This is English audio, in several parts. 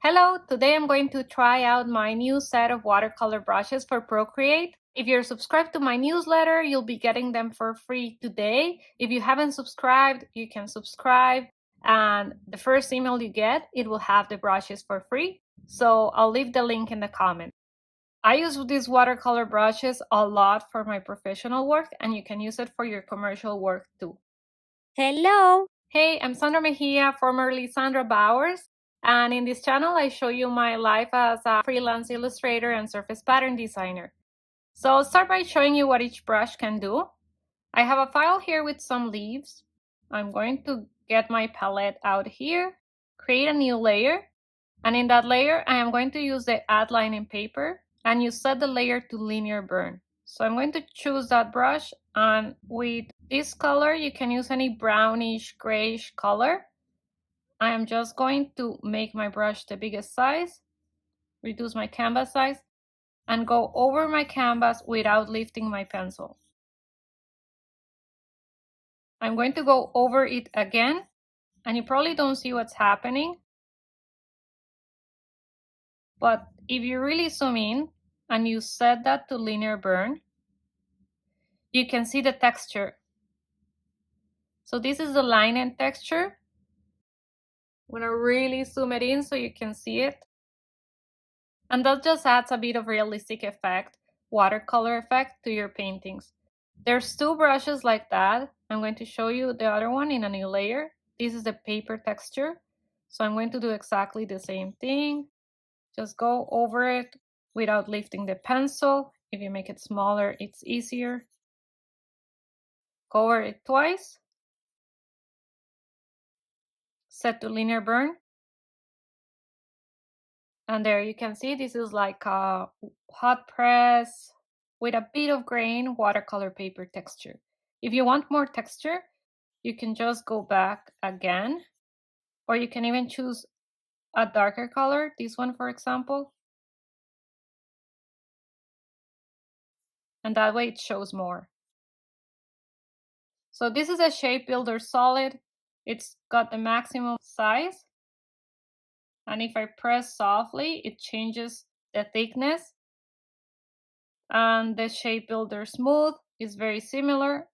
Hello, today I'm going to try out my new set of watercolor brushes for Procreate. If you're subscribed to my newsletter, you'll be getting them for free today. If you haven't subscribed, you can subscribe, and the first email you get, it will have the brushes for free. So I'll leave the link in the comment. I use these watercolor brushes a lot for my professional work, and you can use it for your commercial work too. Hello! Hey, I'm Sandra Mejia, formerly Sandra Bowers, and in this channel I show you my life as a freelance illustrator and surface pattern designer. So I'll start by showing you what each brush can do. I have a file here with some leaves. I'm going to get my palette out here, create a new layer, and in that layer I am going to use the add line in paper, and you set the layer to linear burn. So I'm going to choose that brush, and with this color you can use any brownish grayish color. I am just going to make my brush the biggest size, reduce my canvas size, and go over my canvas without lifting my pencil. I'm going to go over it again, and you probably don't see what's happening, but if you really zoom in and you set that to linear burn, you can see the texture. So this is the line and texture. I'm gonna really zoom it in so you can see it. And that just adds a bit of realistic effect, watercolor effect to your paintings. There's two brushes like that. I'm going to show you the other one in a new layer. This is the paper texture. So I'm going to do exactly the same thing. Just go over it without lifting the pencil. If you make it smaller, it's easier. Cover it twice. Set to linear burn. And there you can see this is like a hot press with a bit of grain watercolor paper texture. If you want more texture, you can just go back again, or you can even choose a darker color, this one for example, and that way it shows more. So this is a shape builder solid. It's got the maximum size, and if I press softly, it changes the thickness. And the shape builder smooth is very similar.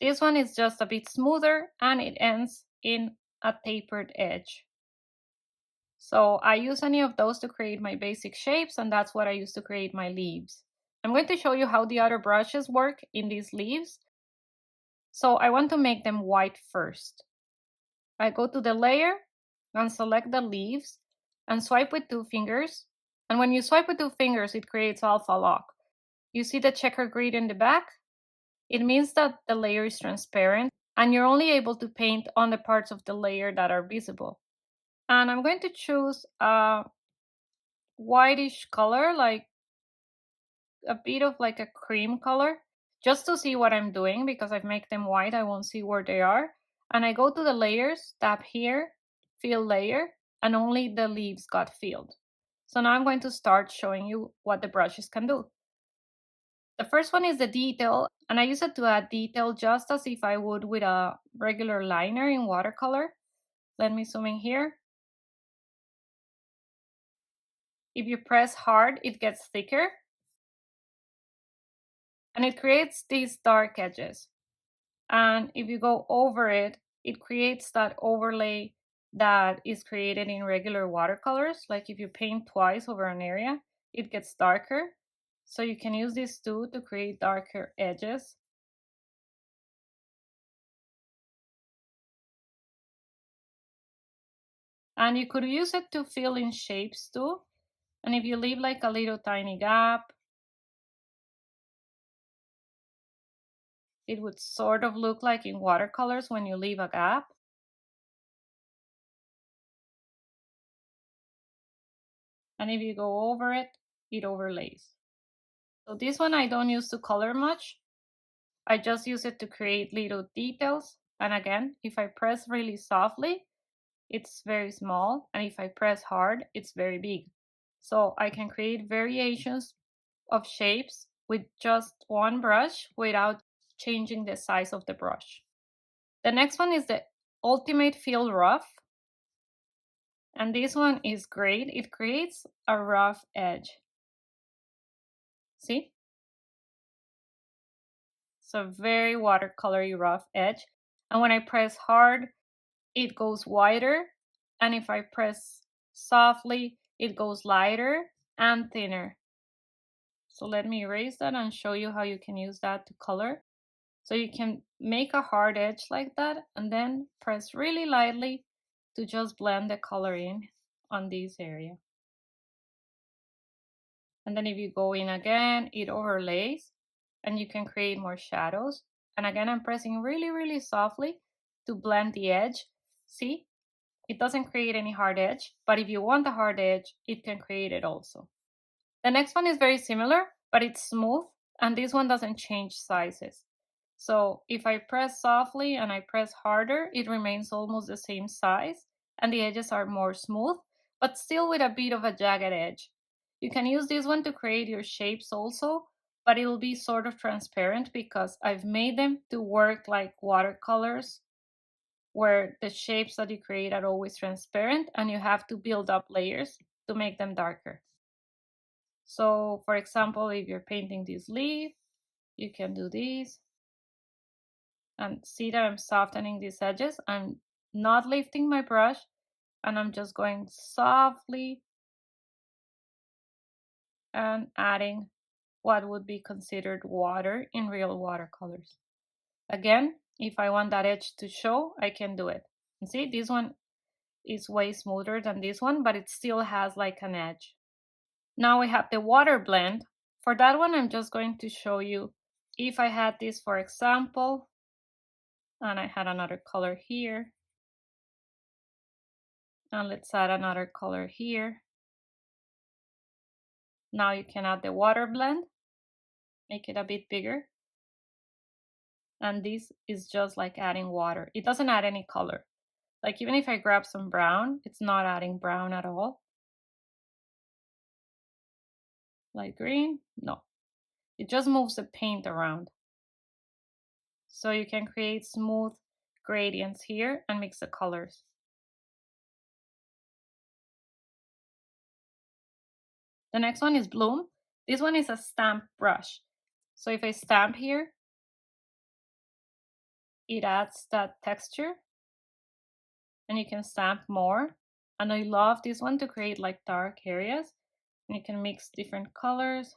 This one is just a bit smoother and it ends in a tapered edge. So I use any of those to create my basic shapes, and that's what I use to create my leaves. I'm going to show you how the other brushes work in these leaves. So I want to make them white first. I go to the layer and select the leaves and swipe with 2 fingers. And when you swipe with 2 fingers, it creates alpha lock. You see the checker grid in the back? It means that the layer is transparent and you're only able to paint on the parts of the layer that are visible. And I'm going to choose a whitish color, like a bit of like a cream color, just to see what I'm doing, because I've made them white, I won't see where they are. And I go to the layers, tap here, fill layer, and only the leaves got filled. So now I'm going to start showing you what the brushes can do. The first one is the detail, and I use it to add detail just as if I would with a regular liner in watercolor. Let me zoom in here. If you press hard, it gets thicker. And it creates these dark edges. And if you go over it, it creates that overlay that is created in regular watercolors. Like if you paint twice over an area, it gets darker. So you can use this too to create darker edges. And you could use it to fill in shapes too. And if you leave like a little tiny gap, it would sort of look like in watercolors when you leave a gap. And if you go over it, it overlays. So this one I don't use to color much. I just use it to create little details. And again, if I press really softly, it's very small. And if I press hard, it's very big. So I can create variations of shapes with just one brush without changing the size of the brush. The next one is the Ultimate Fill Rough. And this one is great. It creates a rough edge. See? So very watercolory rough edge. And when I press hard, it goes wider. And if I press softly, it goes lighter and thinner. So let me erase that and show you how you can use that to color. So you can make a hard edge like that and then press really lightly to just blend the color in on this area. And then if you go in again, it overlays and you can create more shadows. And again, I'm pressing really, really softly to blend the edge. See, it doesn't create any hard edge, but if you want a hard edge, it can create it also. The next one is very similar, but it's smooth, and this one doesn't change sizes. So if I press softly and I press harder, it remains almost the same size, and the edges are more smooth, but still with a bit of a jagged edge. You can use this one to create your shapes also, but it will be sort of transparent because I've made them to work like watercolors, where the shapes that you create are always transparent and you have to build up layers to make them darker. So for example, if you're painting this leaf, you can do this and see that I'm softening these edges. I'm not lifting my brush and I'm just going softly and adding what would be considered water in real watercolors. Again, if I want that edge to show, I can do it. And see, this one is way smoother than this one, but it still has like an edge. Now we have the water blend. For that one, I'm just going to show you if I had this, for example, and I had another color here. And let's add another color here. Now you can add the water blend, make it a bit bigger. And this is just like adding water. It doesn't add any color. Like even if I grab some brown, it's not adding brown at all. Like green, no. It just moves the paint around. So you can create smooth gradients here and mix the colors. The next one is Bloom. This one is a stamp brush. So if I stamp here, it adds that texture and you can stamp more. And I love this one to create like dark areas. And you can mix different colors.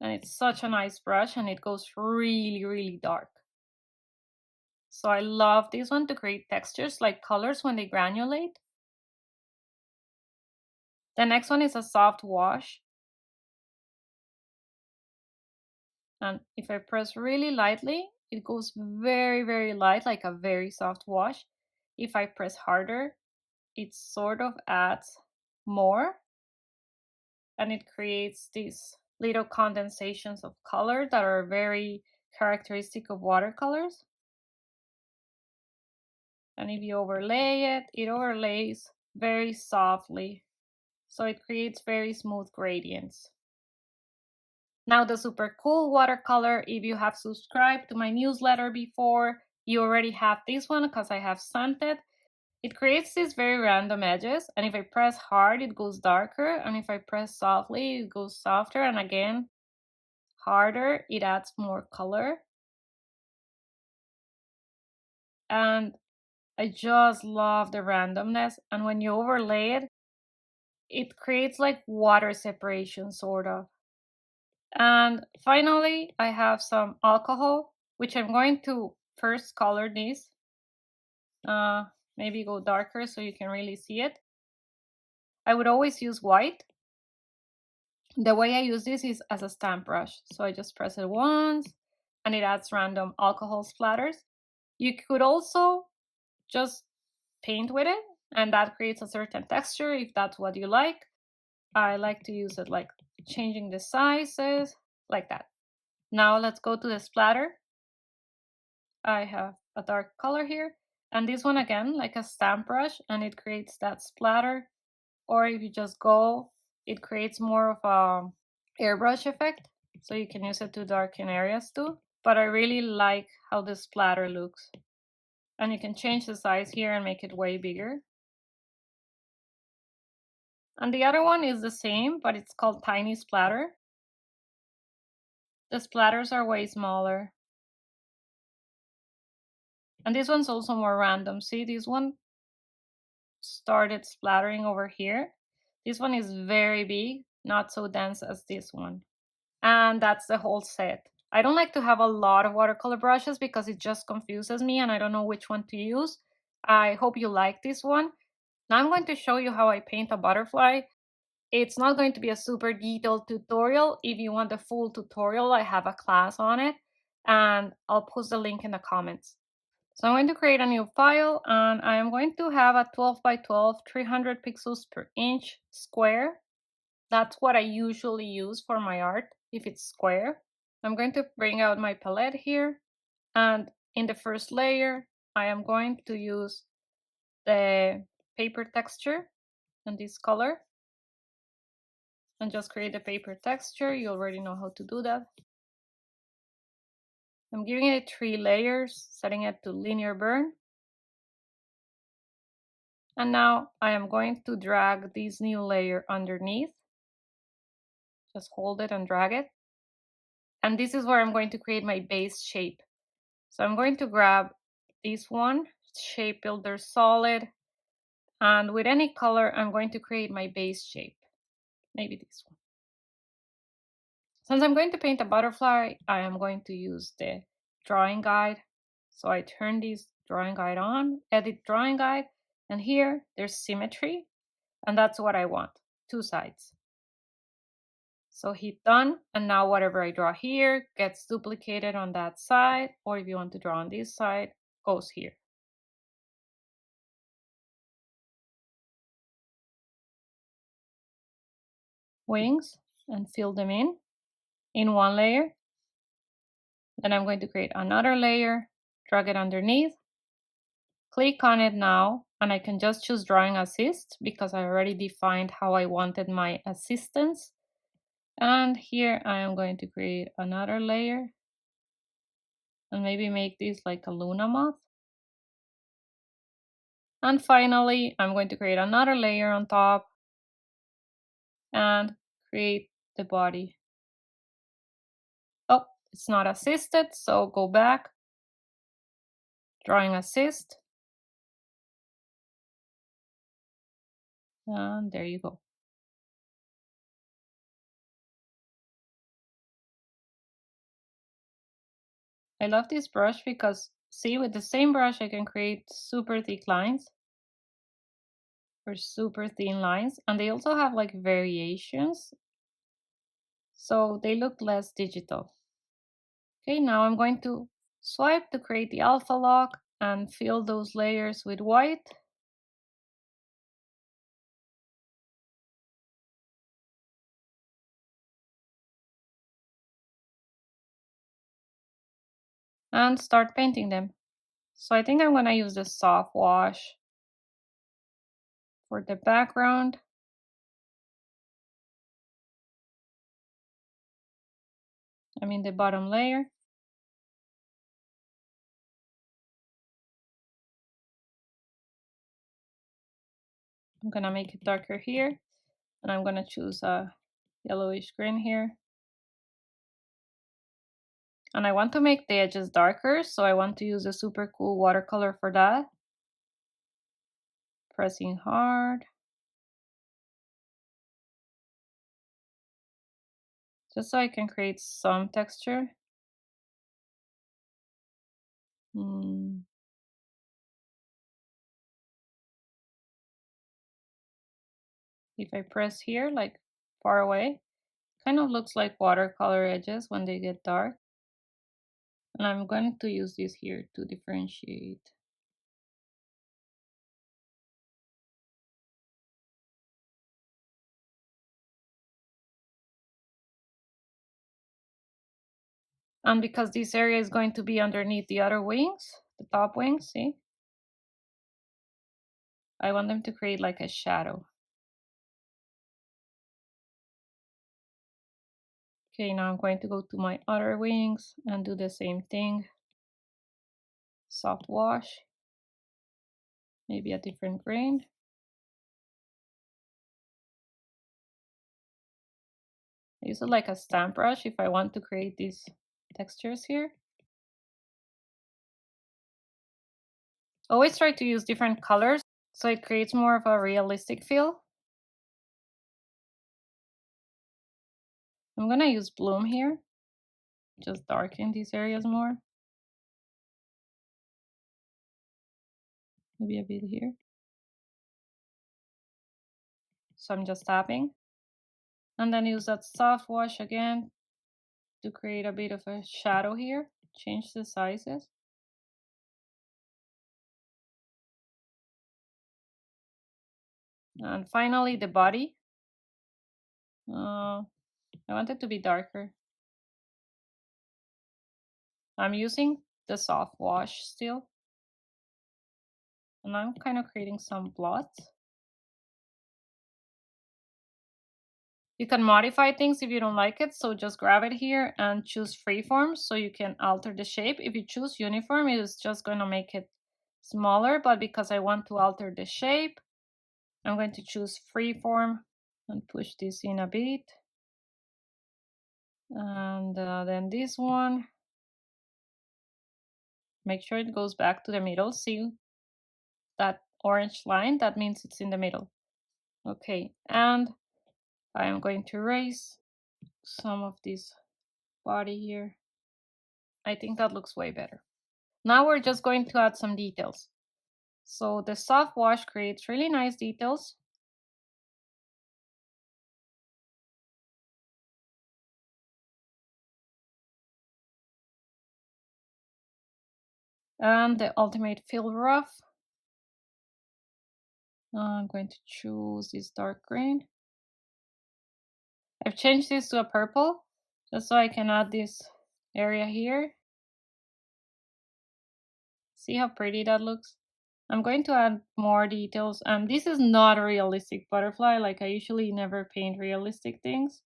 And it's such a nice brush and it goes really, really dark. So I love this one to create textures like colors when they granulate. The next one is a soft wash. And if I press really lightly, it goes very, very light, like a very soft wash. If I press harder, it sort of adds more and it creates these little condensations of color that are very characteristic of watercolors. And if you overlay it, it overlays very softly. So it creates very smooth gradients. Now the super cool watercolor, if you have subscribed to my newsletter before, you already have this one because I have sent it. It creates these very random edges, and if I press hard, it goes darker, and if I press softly, it goes softer, and again, harder, it adds more color. And I just love the randomness, and when you overlay it, it creates like water separation, sort of. And finally, I have some alcohol, which I'm going to first color this. Maybe go darker so you can really see it. I would always use white. The way I use this is as a stamp brush. So I just press it once and it adds random alcohol splatters. You could also just paint with it and that creates a certain texture if that's what you like. I like to use it like changing the sizes like that. Now let's go to the splatter. I have a dark color here and this one again like a stamp brush and it creates that splatter. Or if you just go, it creates more of a airbrush effect. So you can use it to darken areas too. But I really like how the splatter looks. And you can change the size here and make it way bigger. And the other one is the same, but it's called Tiny Splatter. The splatters are way smaller. And this one's also more random. See, this one started splattering over here. This one is very big, not so dense as this one. And that's the whole set. I don't like to have a lot of watercolor brushes because it just confuses me and I don't know which one to use. I hope you like this one. Now I'm going to show you how I paint a butterfly. It's not going to be a super detailed tutorial. If you want the full tutorial, I have a class on it and I'll post the link in the comments. So I'm going to create a new file and I am going to have a 12 by 12, 300 pixels per inch square. That's what I usually use for my art if it's square. I'm going to bring out my palette here, and in the first layer, I am going to use the paper texture and this color and just create a paper texture. You already know how to do that. I'm giving it 3 layers, setting it to linear burn. And now I am going to drag this new layer underneath. Just hold it and drag it. And this is where I'm going to create my base shape. So I'm going to grab this one, Shape Builder Solid, and with any color, I'm going to create my base shape. Maybe this one. Since I'm going to paint a butterfly, I am going to use the drawing guide. So I turn this drawing guide on, edit drawing guide, and here there's symmetry, and that's what I want, 2 sides. So hit done, and now whatever I draw here gets duplicated on that side, or if you want to draw on this side, goes here. Wings, and fill them in one layer. Then I'm going to create another layer, drag it underneath, click on it now, and I can just choose drawing assist because I already defined how I wanted my assistance. And here I am going to create another layer and maybe make this like a Luna moth. And finally, I'm going to create another layer on top and create the body. Oh, it's not assisted, so go back, drawing assist, and there you go. I love this brush because, see, with the same brush I can create super thick lines or super thin lines, and they also have like variations, so they look less digital. Okay, now I'm going to swipe to create the alpha lock and fill those layers with white. And start painting them. So I think I'm going to use the soft wash for the background. I mean the bottom layer. I'm going to make it darker here. And I'm going to choose a yellowish green here. And I want to make the edges darker, so I want to use a super cool watercolor for that. Pressing hard. Just so I can create some texture. If I press here, like far away, kind of looks like watercolor edges when they get dark. And I'm going to use this here to differentiate. And because this area is going to be underneath the other wings, the top wings, see? I want them to create like a shadow. Okay, now I'm going to go to my other wings and do the same thing. Soft wash. maybe a different grain. I use it like a stamp brush if I want to create these textures here. Always try to use different colors so it creates more of a realistic feel. I'm gonna use bloom here, just darken these areas more. Maybe a bit here. So I'm just tapping. And then use that soft wash again to create a bit of a shadow here. Change the sizes. And finally, the body. I want it to be darker. I'm using the soft wash still. And I'm kind of creating some blots. You can modify things if you don't like it, so just grab it here and choose freeform so you can alter the shape. If you choose uniform, it is just going to make it smaller, but because I want to alter the shape, I'm going to choose freeform and push this in a bit. And then this one, make sure it goes back to the middle. See that orange line? That means it's in the middle. Okay, and I am going to erase some of this body here. I think that looks way better. Now we're just going to add some details. So the soft wash creates really nice details. And the ultimate fill rough. I'm going to choose this dark green. I've changed this to a purple just so I can add this area here. See how pretty that looks? I'm going to add more details. This is not a realistic butterfly. Like I usually never paint realistic things.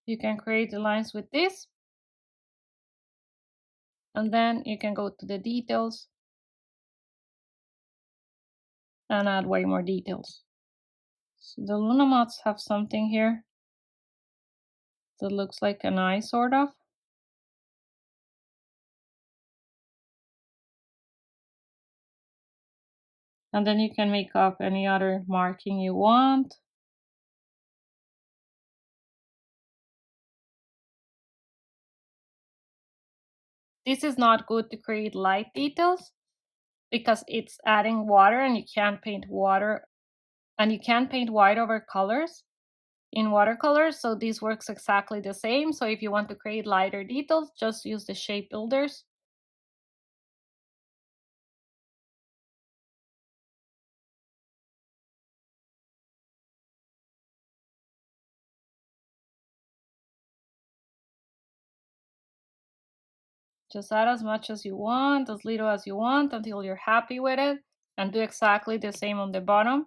You can create the lines with this. And then you can go to the details and add way more details. So the Luna moths have something here that looks like an eye, sort of. And then you can make up any other marking you want. This is not good to create light details because it's adding water and you can't paint water and you can't paint white over colors in watercolors. So this works exactly the same. So if you want to create lighter details, just use the shape builders. Just add as much as you want, as little as you want until you're happy with it, and do exactly the same on the bottom.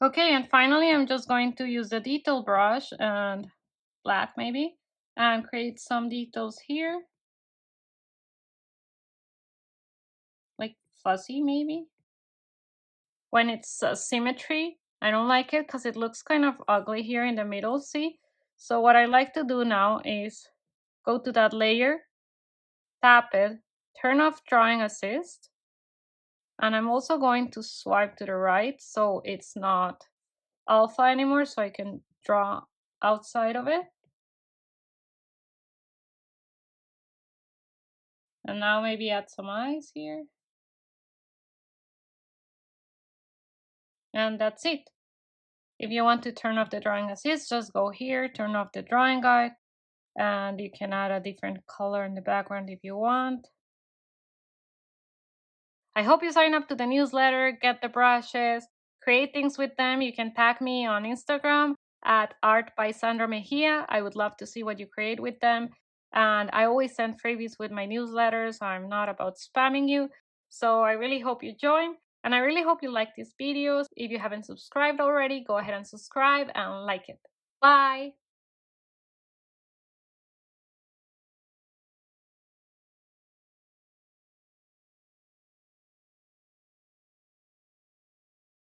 Okay, and finally I'm just going to use the detail brush and black maybe, and create some details here, like fuzzy maybe. When it's symmetry, I don't like it because it looks kind of ugly here in the middle, see? So what I like to do now is go to that layer, tap it, turn off drawing assist, and I'm also going to swipe to the right so it's not alpha anymore, so I can draw outside of it. And now maybe add some eyes here. And that's it. If you want to turn off the drawing assist, just go here, turn off the drawing guide, and you can add a different color in the background if you want. I hope you sign up to the newsletter, get the brushes, create things with them. You can tag me on Instagram at Art by Sandra Mejia. I would love to see what you create with them. And I always send freebies with my newsletters. I'm not about spamming you. So I really hope you join. And I really hope you like these videos. If you haven't subscribed already, go ahead and subscribe and like it. Bye!